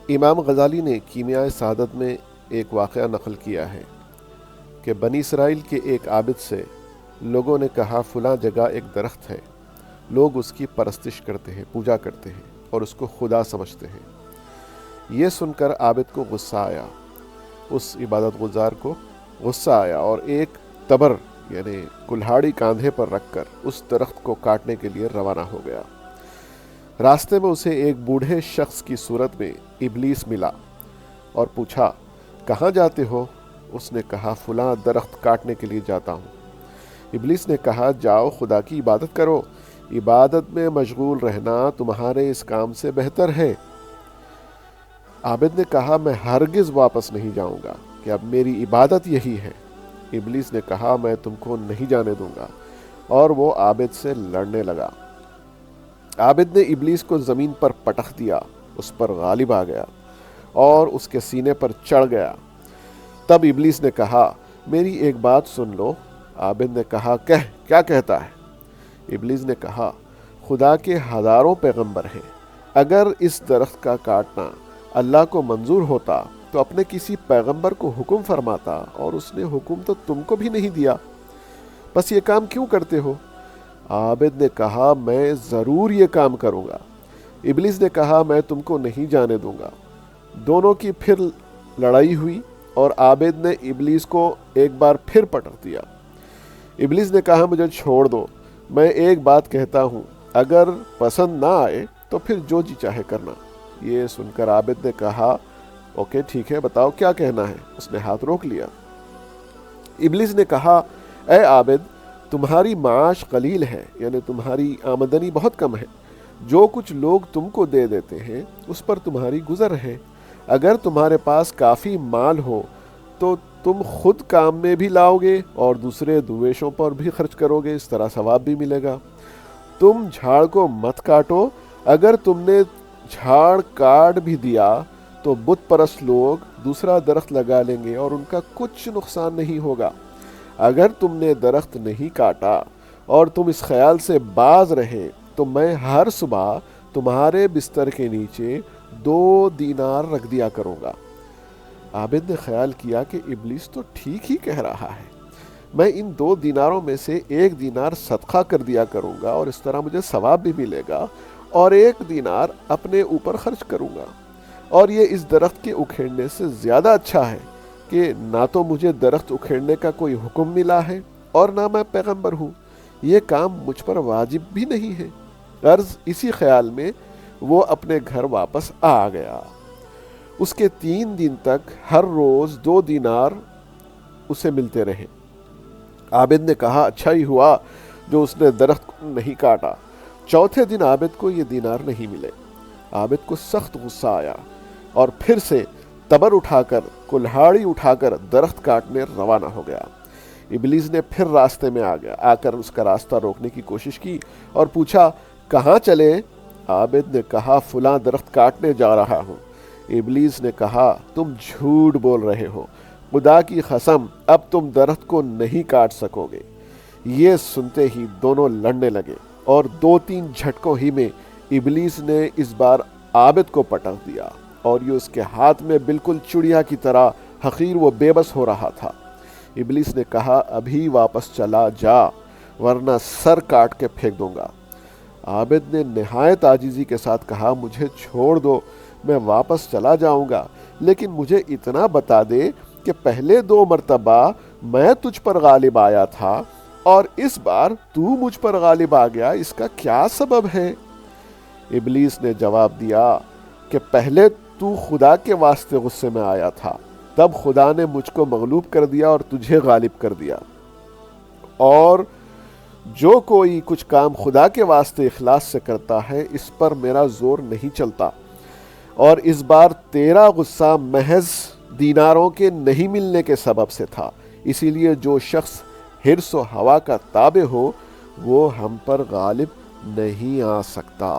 امام غزالی نے کیمیائے سعادت میں ایک واقعہ نقل کیا ہے کہ بنی اسرائیل کے ایک عابد سے لوگوں نے کہا فلاں جگہ ایک درخت ہے، لوگ اس کی پرستش کرتے ہیں، پوجا کرتے ہیں اور اس کو خدا سمجھتے ہیں۔ یہ سن کر عابد کو غصہ آیا، اس عبادت گزار کو غصہ آیا اور ایک تبر یعنی کلہاڑی کاندھے پر رکھ کر اس درخت کو کاٹنے کے لیے روانہ ہو گیا۔ راستے میں اسے ایک بوڑھے شخص کی صورت میں ابلیس ملا اور پوچھا، کہاں جاتے ہو؟ اس نے کہا، فلاں درخت کاٹنے کے لیے جاتا ہوں۔ ابلیس نے کہا، جاؤ خدا کی عبادت کرو، عبادت میں مشغول رہنا تمہارے اس کام سے بہتر ہے۔ عابد نے کہا، میں ہرگز واپس نہیں جاؤں گا کہ اب میری عبادت یہی ہے۔ ابلیس نے کہا، میں تم کو نہیں جانے دوں گا، اور وہ عابد سے لڑنے لگا۔ عابد نے ابلیس کو زمین پر پٹخ دیا، اس پر غالب آ گیا اور اس کے سینے پر چڑھ گیا۔ تب ابلیس نے کہا، میری ایک بات سن لو۔ عابد نے کہا، کیا کہتا ہے؟ ابلیس نے کہا، خدا کے ہزاروں پیغمبر ہیں، اگر اس درخت کا کاٹنا اللہ کو منظور ہوتا تو اپنے کسی پیغمبر کو حکم فرماتا، اور اس نے حکم تو تم کو بھی نہیں دیا، بس یہ کام کیوں کرتے ہو؟ عابد نے کہا، میں ضرور یہ کام کروں گا۔ ابلیس نے کہا، میں تم کو نہیں جانے دوں گا۔ دونوں کی پھر لڑائی ہوئی اور عابد نے ابلیس کو ایک بار پھر پٹخ دیا۔ ابلیس نے کہا، مجھے چھوڑ دو، میں ایک بات کہتا ہوں، اگر پسند نہ آئے تو پھر جو جی چاہے کرنا۔ یہ سن کر عابد نے کہا، اوکے ٹھیک ہے، بتاؤ کیا کہنا ہے۔ اس نے ہاتھ روک لیا۔ ابلیس نے کہا، اے عابد، تمہاری معاش قلیل ہے، یعنی تمہاری آمدنی بہت کم ہے، جو کچھ لوگ تم کو دے دیتے ہیں اس پر تمہاری گزر ہے۔ اگر تمہارے پاس کافی مال ہو تو تم خود کام میں بھی لاؤ گے اور دوسرے درویشوں پر بھی خرچ کرو گے، اس طرح ثواب بھی ملے گا۔ تم جھاڑ کو مت کاٹو، اگر تم نے جھاڑ کاٹ بھی دیا تو بت پرست لوگ دوسرا درخت لگا لیں گے اور ان کا کچھ نقصان نہیں ہوگا۔ اگر تم نے درخت نہیں کاٹا اور تم اس خیال سے باز رہے تو میں ہر صبح تمہارے بستر کے نیچے 2 دینار رکھ دیا کروں گا۔ عابد نے خیال کیا کہ ابلیس تو ٹھیک ہی کہہ رہا ہے، میں ان 2 دیناروں میں سے 1 دینار صدقہ کر دیا کروں گا اور اس طرح مجھے ثواب بھی ملے گا، اور 1 دینار اپنے اوپر خرچ کروں گا، اور یہ اس درخت کے اکھیڑنے سے زیادہ اچھا ہے کہ نہ تو مجھے درخت اکھیڑنے کا کوئی حکم ملا ہے اور نہ میں پیغمبر ہوں، یہ کام مجھ پر واجب بھی نہیں ہے۔ غرض اسی خیال میں وہ اپنے گھر واپس آ گیا۔ اس کے 3 دن تک ہر روز 2 دینار اسے ملتے رہے۔ عابد نے کہا، اچھا ہی ہوا جو اس نے درخت کو نہیں کاٹا۔ چوتھے دن عابد کو یہ دینار نہیں ملے۔ عابد کو سخت غصہ آیا اور پھر سے تبر اٹھا کر کلہاڑی اٹھا کر درخت کاٹنے روانہ ہو گیا۔ ابلیس نے پھر راستے میں آ کر اس کا راستہ روکنے کی کوشش کی اور پوچھا، کہاں چلے؟ عابد نے کہا، فلاں درخت کاٹنے جا رہا ہوں۔ ابلیس نے کہا، تم جھوٹ بول رہے ہو، خدا کی قسم اب تم درخت کو نہیں کاٹ سکو گے۔ یہ سنتے ہی دونوں لڑنے لگے اور 2-3 جھٹکوں ہی میں ابلیس نے اس بار عابد کو پٹخ دیا اور یہ اس کے ہاتھ میں بالکل چڑیا کی طرح حقیر و بے بس ہو رہا تھا۔ ابلیس نے کہا، ابھی واپس چلا جا ورنہ سر کاٹ کے پھینک دوں گا۔ عابد نے نہایت عاجزی کے ساتھ کہا، مجھے چھوڑ دو، میں واپس چلا جاؤں گا، لیکن مجھے اتنا بتا دے کہ پہلے 2 مرتبہ میں تجھ پر غالب آیا تھا اور اس بار تو مجھ پر غالب آ گیا، اس کا کیا سبب ہے؟ ابلیس نے جواب دیا کہ پہلے تو خدا کے واسطے غصے میں آیا تھا، تب خدا نے مجھ کو مغلوب کر دیا اور تجھے غالب کر دیا، اور جو کوئی کچھ کام خدا کے واسطے اخلاص سے کرتا ہے اس پر میرا زور نہیں چلتا، اور اس بار تیرا غصہ محض دیناروں کے نہیں ملنے کے سبب سے تھا، اسی لیے جو شخص حرص و ہوا کا تابع ہو وہ ہم پر غالب نہیں آ سکتا۔